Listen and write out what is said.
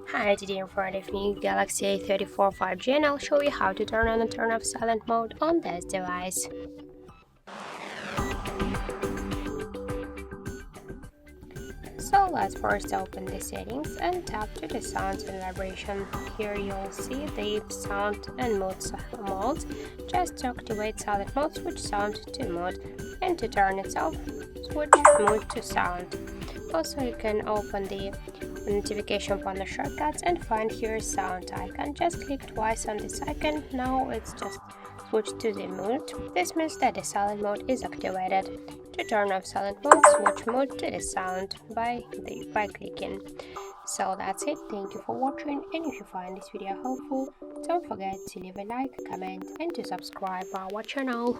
Hi, today in front of me Galaxy A34 5G, and I'll show you how to turn on and turn off silent mode on this device. So let's first open the settings and tap to the sounds and vibration. Here you'll see the sound and modes. Just to activate silent mode, switch sound to mode, and to turn it off, switch mode to sound. Also, you can open the notification panel shortcuts and find here sound icon. Just click twice on this icon. Now it's just switch to the mode. This means that the silent mode is activated. To turn off silent mode, switch mode to the sound by clicking. So that's it. Thank you for watching, and if you find this video helpful, don't forget to leave a like, comment and to subscribe our channel.